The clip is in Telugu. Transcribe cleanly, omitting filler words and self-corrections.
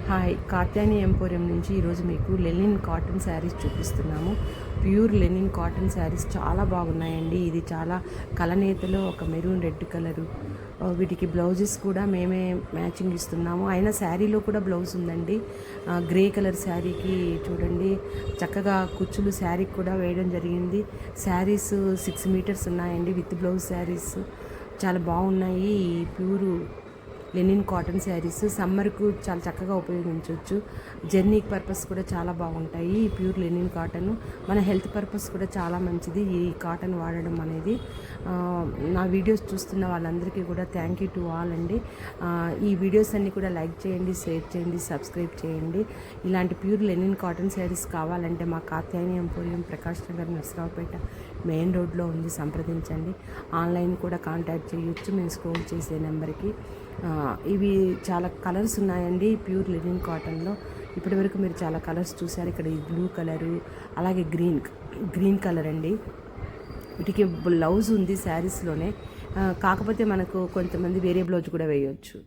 హాయ్, కాత్యాయని ఎంపోరియం నుంచి ఈరోజు మీకు లెనిన్ కాటన్ శారీస్ చూపిస్తున్నాము. ప్యూర్ లెనిన్ కాటన్ శారీస్ చాలా బాగున్నాయండి. ఇది చాలా కలనేతలో ఒక మెరూన్ రెడ్ కలరు. వీటికి బ్లౌజెస్ కూడా మేమే మ్యాచింగ్ ఇస్తున్నాము. అయినా శారీలో కూడా బ్లౌజ్ ఉందండి. గ్రే కలర్ శారీకి చూడండి చక్కగా కుచ్చులు శారీకి కూడా వేయడం జరిగింది. శారీస్ 6 మీటర్స్ ఉన్నాయండి విత్ బ్లౌజ్ శారీస్. చాలా బాగున్నాయి. ఈ ప్యూరు లెనిన్ కాటన్ శారీస్ సమ్మర్కు చాలా చక్కగా ఉపయోగించవచ్చు. జర్నీ పర్పస్ కూడా చాలా బాగుంటాయి. ఈ ప్యూర్ లెనిన్ కాటన్ మన హెల్త్ పర్పస్ కూడా చాలా మంచిది ఈ కాటన్ వాడడం అనేది. నా వీడియోస్ చూస్తున్న వాళ్ళందరికీ కూడా థ్యాంక్ యూ టు ఆల్ అండి. ఈ వీడియోస్ అన్నీ కూడా లైక్ చేయండి, షేర్ చేయండి, సబ్స్క్రైబ్ చేయండి. ఇలాంటి ప్యూర్ లెనిన్ కాటన్ శారీస్ కావాలంటే మా కాత్యాయని ఎంపోరియం ప్రకాష్ నగర్ నర్సరావుపేట మెయిన్ రోడ్లో ఉంది, సంప్రదించండి. ఆన్లైన్ కూడా కాంటాక్ట్ చేయొచ్చు మేము స్క్రోల్ చేసే నెంబర్కి. ఇవి చాలా కలర్స్ ఉన్నాయండి ప్యూర్ లెనిన్ కాటన్లో. ఇప్పటివరకు మీరు చాలా కలర్స్ చూసారు. ఇక్కడ ఈ బ్లూ కలరు, అలాగే గ్రీన్ కలర్ అండి. వీటికి బ్లౌజ్ ఉంది శారీస్లోనే, కాకపోతే మనకు కొంతమంది వేరే బ్లౌజ్ కూడా వేయవచ్చు.